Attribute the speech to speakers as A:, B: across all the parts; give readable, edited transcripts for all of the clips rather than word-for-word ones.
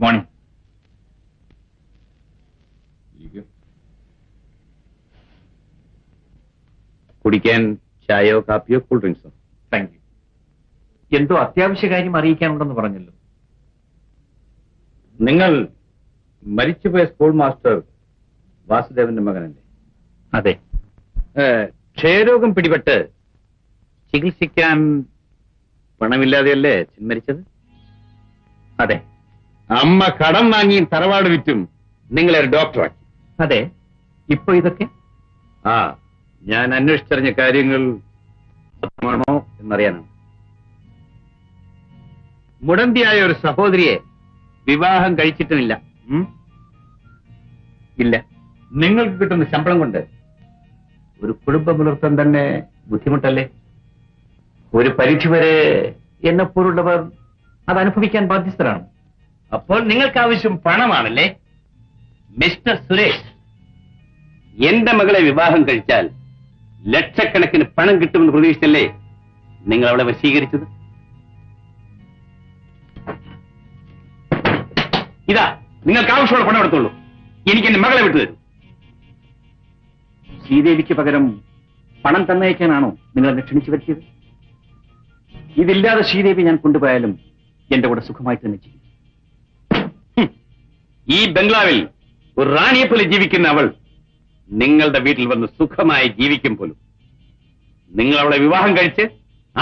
A: Good morning. കുടിക്കാൻ ചായയോ കാപ്പിയോ കൂൾ ഡ്രിങ്ക്സോ? Thank you. എന്തോ അത്യാവശ്യ കാര്യം അറിയിക്കാനുണ്ടെന്ന് പറഞ്ഞല്ലോ. നിങ്ങൾ മരിച്ചുപോയ സ്കൂൾ മാസ്റ്റർ വാസുദേവന്റെ മകനല്ലേ? അതെ. ക്ഷയരോഗം പിടിപെട്ട് ചികിത്സിക്കാൻ പണമില്ലാതെയല്ലേ അച്ഛൻ മരിച്ചത്? അതെ. അമ്മ കടം വാങ്ങിയും തറവാട് വിറ്റും നിങ്ങളെ ഒരു ഡോക്ടറാക്കി. അതെ. ഇപ്പൊ ഇതൊക്കെ ഞാൻ അന്വേഷിച്ചറിഞ്ഞ കാര്യങ്ങൾ സത്യമാണോ എന്നറിയാനാണ്. മുടന്തിയായ ഒരു സഹോദരിയെ വിവാഹം കഴിച്ചിട്ടുമില്ല. ഇല്ല. നിങ്ങൾക്ക് കിട്ടുന്ന ശമ്പളം കൊണ്ട് ഒരു കുടുംബം പുലർത്താൻ തന്നെ ബുദ്ധിമുട്ടല്ലേ? ഒരു പരിധിവരെ എന്നെപ്പോലുള്ളവർ അത് അനുഭവിക്കാൻ ബാധ്യസ്ഥരാണ്. അപ്പോൾ നിങ്ങൾക്ക് ആവശ്യം പണമാണല്ലേ? മിസ്റ്റർ സുരേഷ്, എന്റെ മകളെ വിവാഹം കഴിച്ചാൽ ലക്ഷക്കണക്കിന് പണം കിട്ടുമെന്ന് പ്രതീക്ഷിച്ചല്ലേ നിങ്ങൾ അവളെ വശീകരിച്ചത്? ഇതാ നിങ്ങൾക്ക് ആവശ്യമുള്ള പണം എടുത്തോളൂ. എനിക്ക് എന്റെ മകളെ വിട്ടുതരൂ. ശ്രീദേവിക്ക് പകരം പണം തന്നയക്കാനാണോ നിങ്ങൾ എന്നെ ക്ഷണിച്ചു വരുത്തിയത്? ഇതില്ലാതെ ശ്രീദേവി ഞാൻ കൊണ്ടുപോയാലും എന്റെ കൂടെ സുഖമായിട്ട് തന്നെ ചെയ്യും. ഈ ബംഗ്ലാവിൽ ഒരു റാണിയെ പോലെ ജീവിക്കുന്ന അവൾ നിങ്ങളുടെ വീട്ടിൽ വന്ന് സുഖമായി ജീവിക്കും പോലും. നിങ്ങൾ അവളെ വിവാഹം കഴിച്ച്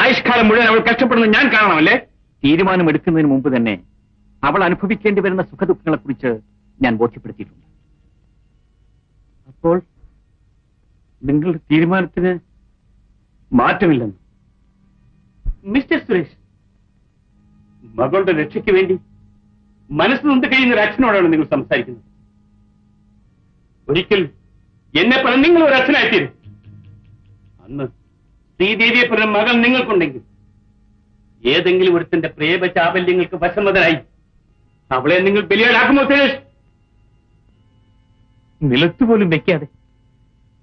A: ആയുഷ്കാലം മുഴുവൻ അവൾ കഷ്ടപ്പെടുന്നത് ഞാൻ കാണണമല്ലേ? തീരുമാനമെടുക്കുന്നതിന് മുമ്പ് തന്നെ അവൾ അനുഭവിക്കേണ്ടി വരുന്ന സുഖദുഃഖങ്ങളെക്കുറിച്ച് ഞാൻ ബോധ്യപ്പെടുത്തിയിട്ടുണ്ട്. അപ്പോൾ നിങ്ങളുടെ തീരുമാനത്തിന് മാറ്റമില്ലെന്ന്? മിസ്റ്റർ സുരേഷ്, മകളുടെ രക്ഷയ്ക്ക് വേണ്ടി മനസ്സ് നൊന്ത് കഴിയുന്ന ഒരു അച്ഛനോടാണ് നിങ്ങൾ സംസാരിക്കുന്നത്. ഒരിക്കൽ എന്നെ പറഞ്ഞ നിങ്ങൾ ഒരു അച്ഛനായിത്തീരും. അന്ന് ശ്രീദേവിയെ പറഞ്ഞ മകൾ നിങ്ങൾക്കുണ്ടെങ്കിൽ ഏതെങ്കിലും ഒരുത്തിന്റെ പ്രേമ ചാബല്യങ്ങൾക്ക് വശമതനായി അവളെ നിങ്ങൾ ബലിയാടാക്കുമോ സുരേഷ്? നിലത്തുപോലും വെക്കാതെ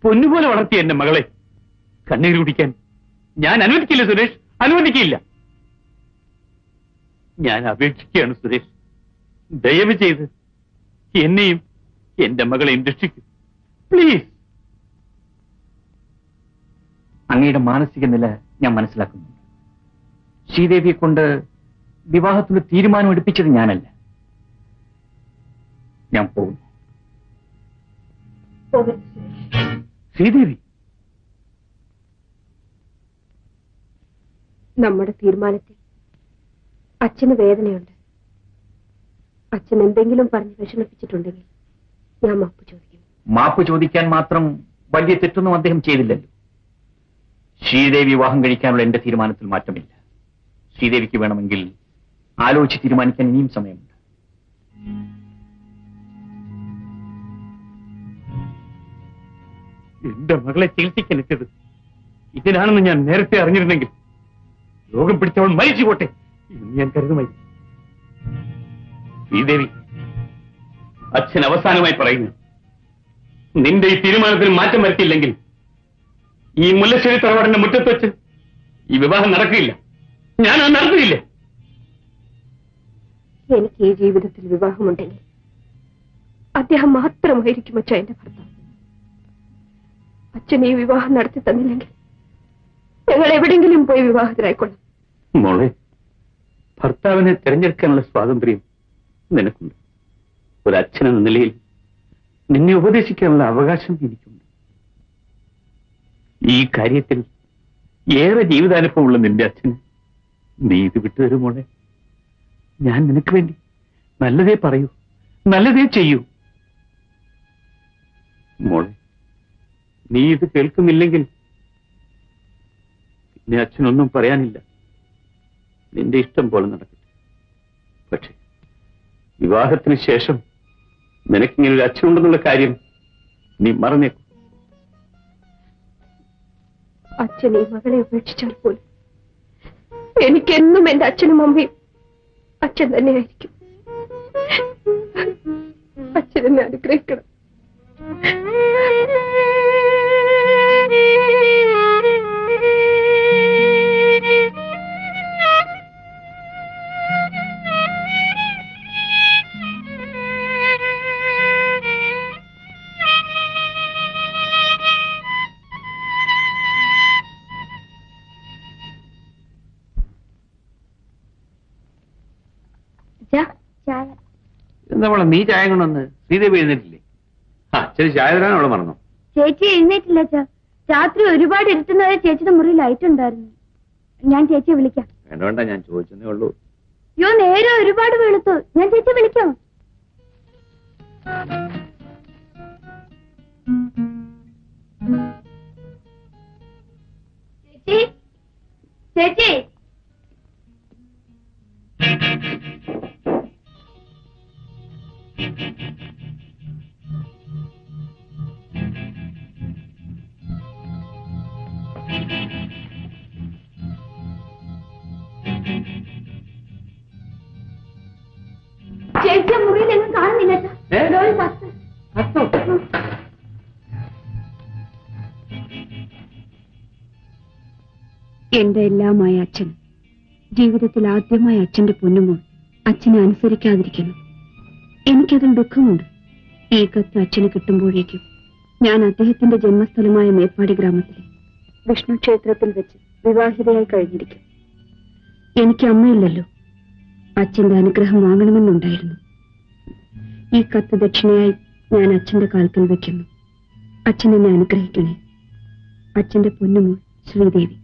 A: പൊന്നുപോലെ വളർത്തിയ എന്റെ മകളെ കണ്ണീര് കുടിക്കാൻ ഞാൻ അനുവദിക്കില്ല സുരേഷ്, അനുവദിക്കില്ല. ഞാൻ അപേക്ഷിക്കുകയാണ് സുരേഷ്, ദയവ് ചെയ്ത് എന്നെയും എന്റെ മകളെയും രക്ഷിക്കൂ പ്ലീസ്. അങ്ങയുടെ മാനസിക നില ഞാൻ മനസ്സിലാക്കുന്നു. ശ്രീദേവിയെ കൊണ്ട് വിവാഹത്തിന് തീരുമാനം എടുപ്പിച്ചത് ഞാനല്ല. ഞാൻ പോകുന്നു. ശ്രീദേവി,
B: നമ്മുടെ തീരുമാനത്തിൽ അച്ഛന് വേദനയുണ്ട്. അച്ഛൻ എന്തെങ്കിലും പറഞ്ഞ് വിഷമിപ്പിച്ചിട്ടുണ്ടെങ്കിൽ ഞാൻ മാപ്പ് ചോദിക്കും.
A: മാപ്പ് ചോദിക്കാൻ മാത്രം വലിയ തെറ്റൊന്നും അദ്ദേഹം ചെയ്തില്ലല്ലോ. ശ്രീദേവി വിവാഹം കഴിക്കാനുള്ള എന്റെ തീരുമാനത്തിൽ മാറ്റമില്ല. ശ്രീദേവിക്ക് വേണമെങ്കിൽ ആലോചിച്ച് തീരുമാനിക്കാൻ ഇനിയും സമയമുണ്ട്. എന്റെ മകളെ ചികിത്സിക്കാൻ എത്തിയത് ഇതിനാണെന്ന് ഞാൻ നേരത്തെ അറിഞ്ഞിരുന്നെങ്കിൽ രോഗം പിടിച്ചവൾ മരിച്ചു പോട്ടെ എന്ന് ഞാൻ കരുതുമായി. ശ്രീദേവി, അച്ഛൻ അവസാനമായി പറയുന്നു, നിന്റെ ഈ തീരുമാനത്തിന് മാറ്റം വരുത്തിയില്ലെങ്കിൽ ഈ മുല്ലശ്ശേരി തറവാടിന്റെ മുറ്റത്ത് വെച്ച് ഈ വിവാഹം നടക്കില്ല. ഞാൻ അത് നടത്തിയില്ല.
B: എനിക്ക് ഈ ജീവിതത്തിൽ വിവാഹമുണ്ടെങ്കിൽ അദ്ദേഹം മാത്രമായിരിക്കും അച്ഛൻ എന്റെ ഭർത്താവ്. അച്ഛൻ ഈ വിവാഹം നടത്തി തന്നില്ലെങ്കിൽ ഞങ്ങൾ എവിടെങ്കിലും പോയി വിവാഹത്തിനായിക്കൊള്ളാം.
A: മോളെ, ഭർത്താവിനെ തിരഞ്ഞെടുക്കാനുള്ള സ്വാതന്ത്ര്യം നിനക്കുണ്ട്. ഒരു അച്ഛനെന്ന നിലയിൽ നിന്നെ ഉപദേശിക്കാനുള്ള അവകാശം എനിക്കുണ്ട്. ഈ കാര്യത്തിൽ ഏറെ ജീവിതാനുഭവമുള്ള നിന്റെ അച്ഛന് നീ ഇത് വിട്ടുതരും മോളെ. ഞാൻ നിനക്ക് വേണ്ടി നല്ലതേ പറയൂ, നല്ലതേ ചെയ്യൂ. മോളെ, നീ ഇത് കേൾക്കുന്നില്ലെങ്കിൽ പിന്നെ അച്ഛനൊന്നും പറയാനില്ല. നിന്റെ ഇഷ്ടം പോലെ നടക്കട്ടെ. പക്ഷെ വിവാഹത്തിന് ശേഷം നിനക്കിങ്ങനൊരു അച്ഛനുണ്ടെന്നുള്ള കാര്യം നീ മറന്നേക്കും.
B: അച്ഛൻ ഈ മകളെ ഉപേക്ഷിച്ചാൽ പോലും എനിക്കെന്നും എന്റെ അച്ഛനും അമ്മയും അച്ഛൻ തന്നെയായിരിക്കും. അച്ഛനെന്നെ അനുഗ്രഹിക്കണം.
A: എന്താ മോളെ നീ ചായ കൊണ്ടുവന്ന് ശ്രീദേവി എഴുന്നേറ്റില്ലേ? ആ ശരി, ചായ തരാൻ അവളെ മറന്നു.
B: ചേച്ചി എഴുന്നേറ്റില്ല അച്ഛാ. രാത്രി ഒരുപാട് ഇരുട്ടുന്നവരെ ചേച്ചിയുടെ മുറി ലൈറ്റ് ഉണ്ടായിരുന്നു. ഞാൻ ചേച്ചിയെ വിളിക്കാം.
A: വേണ്ട വേണ്ട, ഞാൻ ചോദിച്ചതേ ഉള്ളൂ.
B: യോ നേരെ ഒരുപാട് വെളുത്തു. ഞാൻ ചേച്ചിയെ വിളിക്കാം. ചേച്ചി ചേച്ചി ചേച്ചിയെ മുറിയിലെങ്ങും കാണുന്നില്ല. എന്റെ എല്ലാമായ അച്ഛൻ, ജീവിതത്തിൽ ആദ്യമായ അച്ഛന്റെ പൊന്നുമോൾ അച്ഛനെ അനുസരിക്കാതിരിക്കുന്നു. എനിക്കതിൽ ദുഃഖമുണ്ട്. ഈ കത്ത് അച്ഛന് കിട്ടുമ്പോഴേക്കും ഞാൻ അദ്ദേഹത്തിന്റെ ജന്മസ്ഥലമായ മേപ്പാടി ഗ്രാമത്തിലെ വിഷ്ണു ക്ഷേത്രത്തിൽ വെച്ച് വിവാഹിതയായി കഴിഞ്ഞിരിക്കും. എനിക്ക് അമ്മയില്ലല്ലോ. അച്ഛന്റെ അനുഗ്രഹം വാങ്ങണമെന്നുണ്ടായിരുന്നു. ഈ കത്ത് ദക്ഷിണയായി ഞാൻ അച്ഛന്റെ കാൽക്കൽ വെക്കുന്നു. അച്ഛൻ എന്നെ അനുഗ്രഹിക്കണേ. അച്ഛന്റെ പൊന്നുമോൾ ശ്രീദേവി.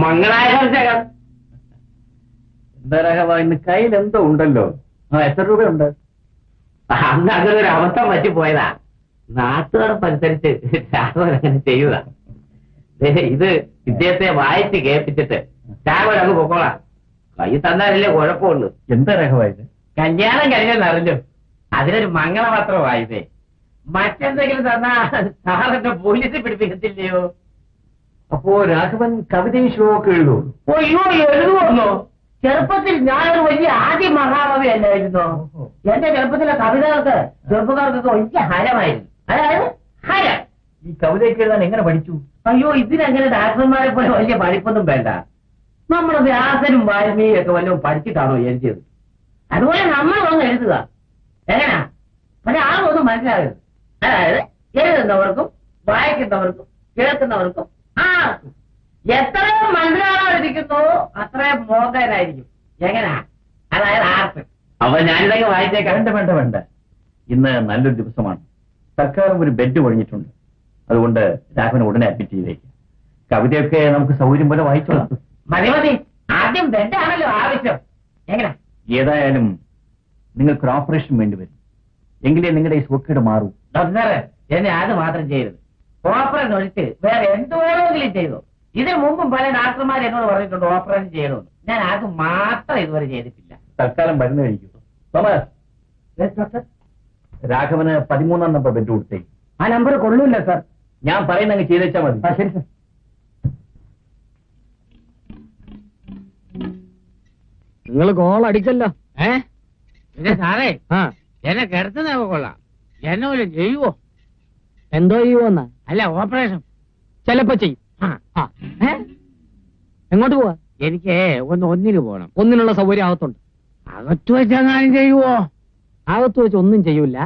A: മംഗളാശംസകൾ. എന്താ രാഘവ, ഇന്ന് കയ്യിൽ എന്തോ ഉണ്ടല്ലോ? എത്ര രൂപയുണ്ട്? അന്ന് അങ്ങനെ ഒരു അബദ്ധം പറ്റിപ്പോയതാ. നാട്ടുകാരനുസരിച്ച് രാഘവൻ അങ്ങനെ ചെയ്യുക. ഇത് ഇദ്ദേഹത്തെ വായിച്ച് കേൾപ്പിച്ചിട്ട് രാഘവൻ അങ്ങ് പൊക്കോളാം. കൈ തന്നാലല്ലേ കുഴപ്പമുള്ളൂ. എന്താ രാഘവ ഇത്? കല്യാണം കഴിഞ്ഞെന്നറിഞ്ഞു. അതിനൊരു മംഗളപത്രമായതേ. മറ്റെന്തെങ്കിലും തന്നാ സാറിന്റെ പോലീസിൽ പിടിപ്പിക്കത്തില്ലയോ? അപ്പോ രാഘവൻ കവിതയും ശ്ലോകമൊക്കെ എഴുതുമോ? അയ്യോ, എഴുതുമോ? ചെറുപ്പത്തിൽ ഞാനൊരു വലിയ ആദ്യ മഹാകവി അല്ലായിരുന്നോ? എന്റെ ചെറുപ്പത്തിലെ കവിതകൾക്ക് ചെറുപ്പക്കാർക്കൊക്കെ വലിയ ഹരമായിരുന്നു. അതായത് ഹരം. ഈ കവിതയൊക്കെ എഴുതാൻ എങ്ങനെ പഠിച്ചു? അയ്യോ, ഇതിനങ്ങനെ ഡാക്ടർമാരെ പോലെ വലിയ പഠിപ്പൊന്നും വേണ്ട. നമ്മുടെ വ്യാസനും വാൽമീകിയും ഒക്കെ വല്ലതും പഠിച്ചിട്ടാണോ എഴുതിയത്? അതുപോലെ നമ്മൾ വന്ന് എഴുതുക. എങ്ങനാ? പക്ഷെ ആളൊന്നും മനസ്സിലാകരുത്. അതായത് എഴുതുന്നവർക്കും വായിക്കുന്നവർക്കും കേൾക്കുന്നവർക്കും എത്രയും മനസ്സിലാകാതിരിക്കുന്നു അത്രയും മോഹനായിരിക്കും. എങ്ങനാ? അതായത് ആർട്ട്. അപ്പൊ ഞാനിതൊക്കെ വായിച്ചേക്കാം. വേണ്ട വേണ്ട വേണ്ട, ഇന്ന് നല്ലൊരു ദിവസമാണ്. തൽക്കാലം ഒരു ബെഡ് ഒഴിഞ്ഞിട്ടുണ്ട്. അതുകൊണ്ട് രാഘവനെ ഉടനെ അഡ്മിറ്റ് ചെയ്തേക്കാം. കവിതയൊക്കെ നമുക്ക് സൗകര്യം പോലെ വായിച്ചോളാം. മതി മതി, ആദ്യം ബെഡാണല്ലോ ആവശ്യം. എങ്ങനാ? ഏതായാലും നിങ്ങൾക്കൊരു ഓപ്പറേഷൻ വേണ്ടി വരും. എങ്കിലേ നിങ്ങളുടെ ഈ സുഖക്കേട് മാറൂ. ഡോക്ടറെ, എന്നെ അത് മാത്രം ചെയ്യരുത്. ഓപ്പറേഷൻ ഒഴിച്ച് വേറെ എന്ത് വേണമെങ്കിലും ചെയ്തു. ഇതിനു മുമ്പും പല ഡാക്ടർമാർ എന്നോട് പറഞ്ഞിട്ടുണ്ട് ഓപ്പറേഷൻ ചെയ്യണമെന്ന്. ഞാൻ അത് മാത്രം ഇതുവരെ ചെയ്തിട്ടില്ല. തൽക്കാലം മരുന്ന് കഴിക്കൂ. തോമസ്, രാഘവന് 13-ാം നമ്പർ ബെഡ് കൊടുത്തേ. ആ നമ്പർ കൊള്ളൂല്ല സാർ. ഞാൻ പറയുന്നങ്ങ് ചെയ്തേച്ചാൽ മതി. ശരി സാർ.
C: നിങ്ങൾ ഗോൾ അടിച്ചല്ലോ.
D: സാറേ, എന്നെ കിടത്തുന്ന കൊള്ളാം. എന്നെ പോലും ചെയ്യുവോ?
C: എന്തോ ചെയ്യുവോന്ന?
D: അല്ല, ഓപ്പറേഷൻ
C: ചിലപ്പോ ചെയ്യും. എങ്ങോട്ട് പോവാ?
D: എനിക്ക് ഒന്നിന് പോണം.
C: ഒന്നിനുള്ള സൗകര്യം അകത്തുണ്ട്.
D: അകത്ത് വെച്ചെങ്ങാനും ചെയ്യുവോ?
C: അകത്ത് വെച്ച് ഒന്നും ചെയ്യൂല.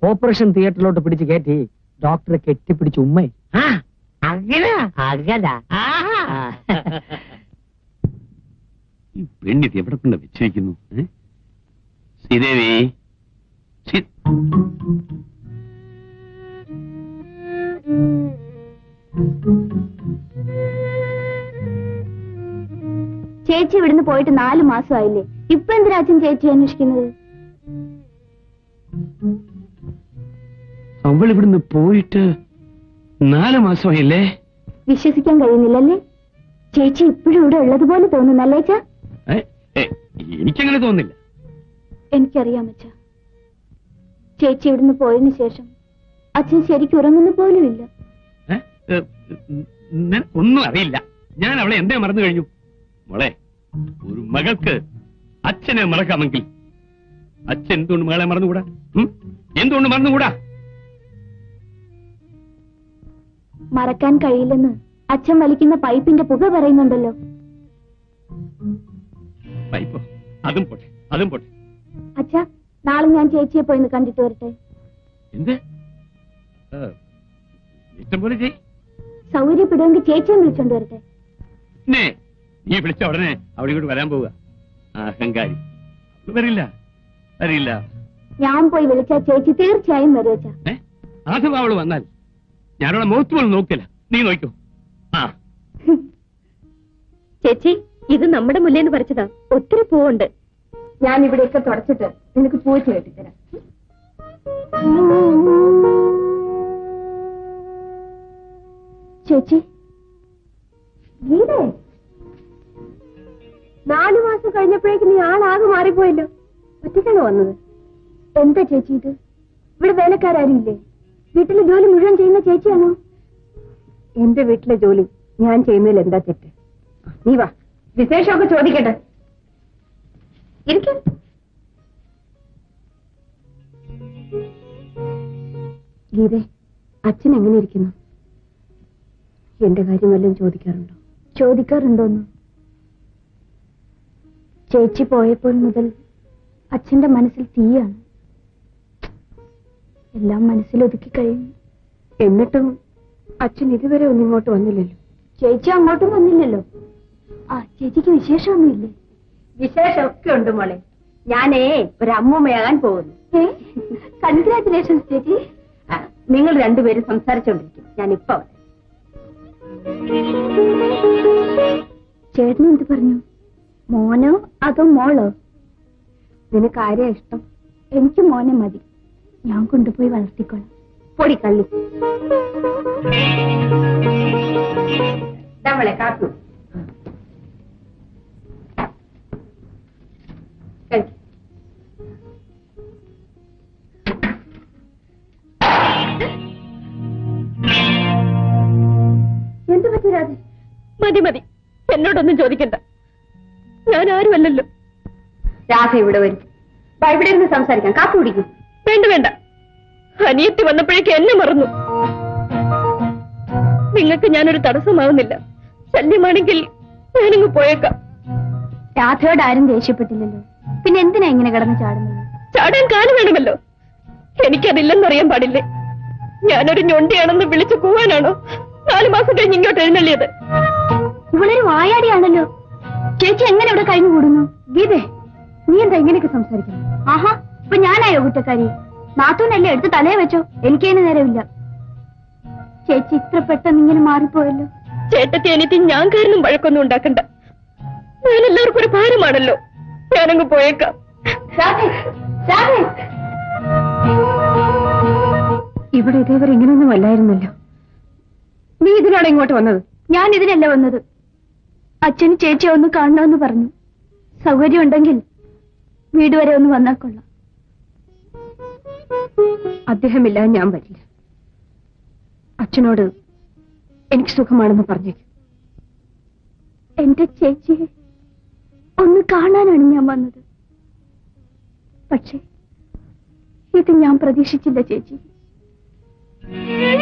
C: ഓപ്പറേഷൻ തിയേറ്ററിലോട്ട് പിടിച്ച് കയറ്റി ഡോക്ടറെ കെട്ടിപ്പിടിച്ച് ഉമ്മേ.
D: അങ്ങനെ
A: ഈ പെണ്ണിത് എവിടെ കൊണ്ട് വെച്ചിരിക്കുന്നു? ശ്രീദേവി,
B: ചേച്ചി ഇവിടുന്ന് പോയിട്ട് 4 മാസമായില്ലേ? ഇപ്പൊ എന്തിനാ അച്ഛൻ ചേച്ചി അന്വേഷിക്കുന്നത്?
A: അവൾ ഇവിടുന്ന് പോയിട്ട് 4 മാസമായില്ലേ?
B: വിശ്വസിക്കാൻ കഴിയുന്നില്ലല്ലേ? ചേച്ചി ഇപ്പോഴും ഇവിടെ ഉള്ളതുപോലെ തോന്നുന്നല്ലേ അച്ഛാ?
A: എനിക്കങ്ങനെ തോന്നില്ല.
B: എനിക്കറിയാം അച്ഛാ. ചേച്ചി ഇവിടുന്ന് പോയതിനു ശേഷം അച്ഛൻ ശരിക്കും ഉറങ്ങുന്ന പോലുമില്ല.
A: ഒന്നും അറിയില്ല. ഞാൻ അവളെ എന്തേ മറന്നു കഴിഞ്ഞു? മോളെ, ഒരു മകൾക്ക് അച്ഛനെ മറക്കാമെങ്കിൽ അച്ഛൻ എന്തുകൊണ്ട് മകളെ മറന്നുകൂടാ? എന്തുകൊണ്ട് മറന്നുകൂടാ?
E: മറക്കാൻ കഴിയില്ലെന്ന് അച്ഛൻ വലിക്കുന്ന പൈപ്പിന്റെ പുക പറയുന്നുണ്ടല്ലോ.
A: പൈപ്പോ? അതും പോട്ടെ, അതും പോട്ടെ.
E: അച്ഛാ, നാളെ ഞാൻ ചേച്ചിയെ പോയി കണ്ടിട്ട് വരട്ടെ.
A: എന്ത്? ഇഷ്ടം പോലെ ചെയ്.
E: സൗകര്യപ്പെടുമെങ്കിൽ ചേച്ചിയെ വിളിച്ചോണ്ട് വരട്ടെ.
A: നീ വിളിച്ച ഉടനെ അവിടെ ഇങ്ങോട്ട് വരാൻ പോവുക. അഹങ്കാരി. വരില്ല, വരില്ല.
E: ഞാൻ പോയി വിളിച്ചാ ചേച്ചി തീർച്ചയായും വരും അച്ഛാ.
A: അഥവാ അവള് വന്നാൽ ഞാനവിടെ മുഖത്ത് പോലും നോക്കില്ല. നീ നോക്കൂ.
B: ചേച്ചി, ഇത് നമ്മുടെ മുല്ലേന്ന് പറിച്ചതാ. ഒത്തിരി പൂവുണ്ട്. ഞാൻ ഇവിടെയൊക്കെ തുടച്ചിട്ട് നിനക്ക് പൂച്ച കെട്ടിത്തരാം.
E: ചേച്ചി,
B: ഗീതേ, 4 മാസം കഴിഞ്ഞപ്പോഴേക്ക് നീ ആളാകെ മാറിപ്പോയല്ലോ. ഒറ്റയ്ക്കാണോ വന്നത്?
E: എന്താ ചേച്ചി ഇത്?
B: ഇവിടെ വേലക്കാരും ഇല്ലേ? വീട്ടിലെ ജോലി മുഴുവൻ ചെയ്യുന്ന ചേച്ചിയാണോ? എന്റെ വീട്ടിലെ ജോലി ഞാൻ ചെയ്യുന്നതിൽ എന്താ തെറ്റ്? നീ വാ, വിശേഷമൊക്കെ ചോദിക്കട്ടെ. ഇരിക്കും. ഗീതേ, അച്ഛൻ എങ്ങനെ ഇരിക്കുന്നു? എന്റെ കാര്യം വല്ലതും ചോദിക്കാറുണ്ടോ?
E: ചോദിക്കാറുണ്ടോന്ന്? ചേച്ചി പോയപ്പോൾ മുതൽ അച്ഛന്റെ മനസ്സിൽ തീയാണ്. എല്ലാം മനസ്സിലൊതുക്കി കഴിഞ്ഞു.
B: എന്നിട്ടും അച്ഛൻ ഇതുവരെ ഒന്നും ഇങ്ങോട്ട് വന്നില്ലല്ലോ.
E: ചേച്ചി അങ്ങോട്ടും വന്നില്ലല്ലോ. ചേച്ചിക്ക് വിശേഷമൊന്നുമില്ലേ?
B: വിശേഷമൊക്കെ ഉണ്ട് മോളെ. ഞാനേ ഒരു അമ്മൂമ്മയാകാൻ പോകുന്നു.
E: കൺഗ്രാറ്റുലേഷൻസ് ചേച്ചി.
B: നിങ്ങൾ രണ്ടുപേരും സംസാരിച്ചോണ്ടിരിക്കും. ഞാൻ ഇപ്പൊ വരാം.
E: ചേട്ടൻ എന്ത് പറഞ്ഞു? മോനോ അതോ മോളോ?
B: നിനക്ക് ആരെയാ ഇഷ്ടം?
E: എനിക്ക് മോനെ മതി. ഞാൻ കൊണ്ടുപോയി വളർത്തിക്കോളാം.
B: പൊടി കള്ളി. നമ്മളെ കാത്തു
E: എന്ത് പറ്റി രാധേ?
B: മതി മതി, എന്നോടൊന്നും ചോദിക്കണ്ട. ഞാൻ ആരുമല്ലല്ലോ. രാധ ഇവിടെ വരും. ഇവിടെ ഇരുന്ന് സംസാരിക്കാം. കാപ്പി കുടിക്കും. വേണ്ട വേണ്ട, അനിയത്തി വന്നപ്പോഴേക്ക് എന്നെ മറന്നു. നിങ്ങൾക്ക് ഞാനൊരു തടസ്സമാവുന്നില്ല. ശല്യമാണെങ്കിൽ ഞാനിങ്ങ് പോയേക്കാം.
E: രാധയോട് ആരും ദേഷ്യപ്പെട്ടില്ലല്ലോ, പിന്നെ എന്തിനാ ഇങ്ങനെ കിടന്ന് ചാടുന്നത്?
B: ചാടാൻ കാല് വേണമല്ലോ. എനിക്കതില്ലെന്നറിയാൻ പാടില്ലേ? ഞാനൊരു ഞൊണ്ടിയാണെന്ന് വിളിച്ചു പോവാനാണോ 4 മാസം കഴിഞ്ഞ് ഇങ്ങോട്ട് എഴുന്നള്ളിയത്?
E: ഇവളൊരു വായാടിയാണല്ലോ. ചേച്ചി എങ്ങനെ ഇവിടെ കഴിഞ്ഞു കൂടുന്നു?
B: ഗീതേ, നീ എന്താ ഇങ്ങനെയൊക്കെ സംസാരിക്കണം?
E: ആഹാ, ഇപ്പൊ ഞാനായോ കുറ്റക്കാരി? നാത്തൂനല്ലേ എടുത്ത് തലയെ വെച്ചോ. എനിക്കതിന് നേരമില്ല. ചേച്ചി ഇത്ര പെട്ടെന്ന് ഇങ്ങനെ മാറിപ്പോയല്ലോ.
B: ചേട്ടത്തി എനിക്ക് ഞാൻ കാരണം വഴക്കൊന്നും ഉണ്ടാക്കണ്ട. ഞാൻ എല്ലാവർക്കും ഒരു ഭാരമാണല്ലോ. ഞാനങ്ങ് പോയേക്കാം. ഇവിടെ ഇതേവരെ ഇങ്ങനെയൊന്നും അല്ലായിരുന്നല്ലോ. നീ ഇതിനാണ് ഇങ്ങോട്ട് വന്നത്?
E: ഞാൻ ഇതിനല്ല വന്നത്. അച്ഛന് ചേച്ചിയെ ഒന്ന് കാണണമെന്ന് പറഞ്ഞു. സൗകര്യം ഉണ്ടെങ്കിൽ വീട് വരെ ഒന്ന് വന്നാൽ കൊള്ളാം.
B: അദ്ദേഹമില്ലാതെ ഞാൻ വരില്ല. അച്ഛനോട് എനിക്ക് സുഖമാണെന്ന് പറഞ്ഞേക്കും.
E: എന്റെ ചേച്ചിയെ ഒന്ന് കാണാനാണ് ഞാൻ വന്നത്. പക്ഷേ ഇത് ഞാൻ പ്രതീക്ഷിച്ചില്ല ചേച്ചി.